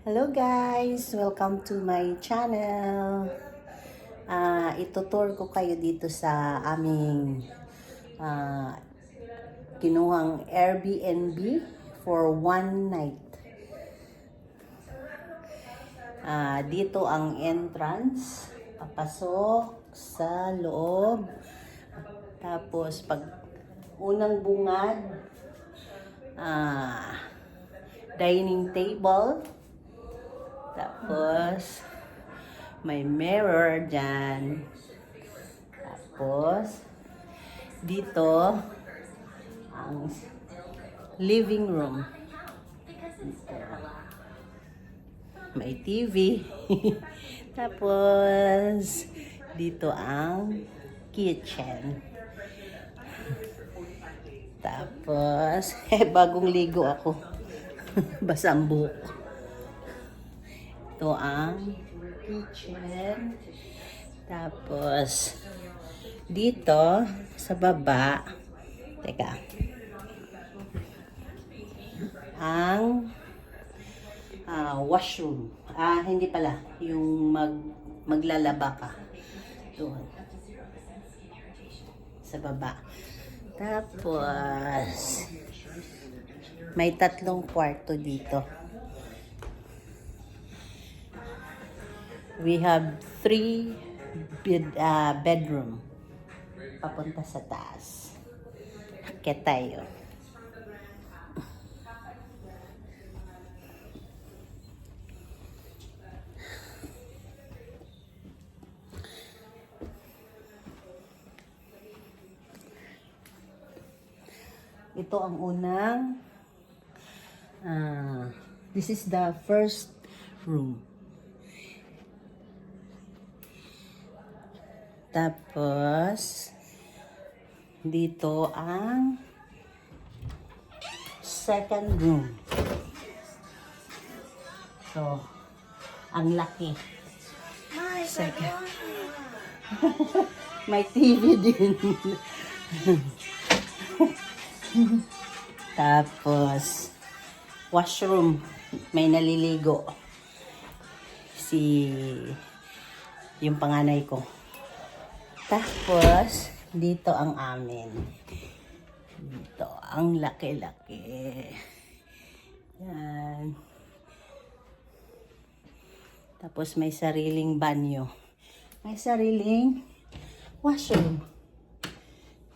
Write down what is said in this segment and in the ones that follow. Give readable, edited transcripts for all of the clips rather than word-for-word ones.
Hello guys! Welcome to my channel. Itutour ko kayo dito sa aming kinuhang Airbnb for one night. Dito ang entrance. Papasok sa loob. Tapos pag unang bungad, dining table. Tapos may mirror dyan. Tapos dito ang living room. May TV. Tapos dito ang kitchen. Tapos bagong ligo ako. Basang buhok. Ito ang kitchen. Tapos dito sa baba, teka, ang washroom. Hindi pala, yung maglalaba ka. Doon. Sa baba. Tapos may 3 kwarto dito. We have 3 bedroom. Papunta sa taas. Akyat tayo. Ito ang unang this is the first room. Tapos dito ang second room. So, ang laki. Second. May TV din. Tapos washroom, may naliligo yung panganay ko. Tapos dito ang amin. Dito ang laki-laki. Yan. Tapos may sariling banyo. May sariling washroom.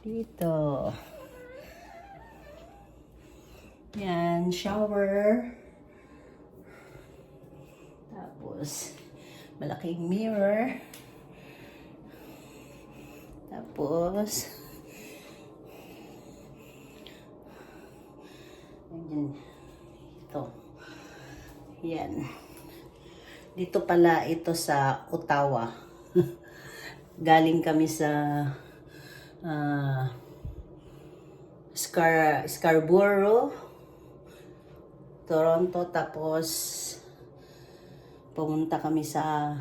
Dito. Yan, shower. Tapos malaking mirror. Tapos ayan, ito. Yan. Dito pala ito sa Ottawa. Galing kami sa Scarborough, Toronto, tapos pumunta kami sa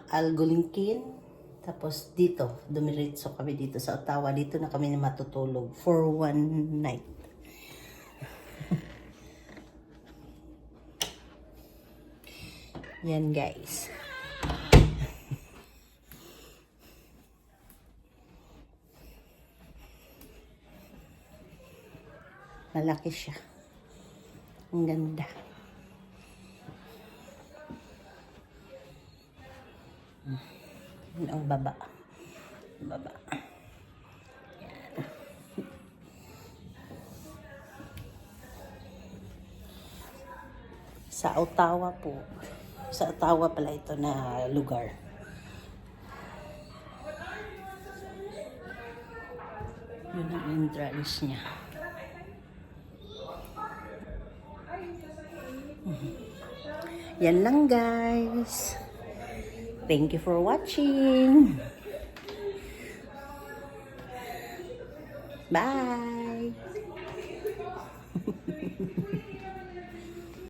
Algonquin, tapos dito, dumiretso kami dito sa Ottawa. Dito na kami matutulog for one night. Yan guys. Malaki siya. Ang ganda. Ang baba. Baba. Yan. Sa Ottawa po. Sa Ottawa pala ito na lugar. Yun ang entrance niya. Yan lang guys. Thank you for watching. Bye.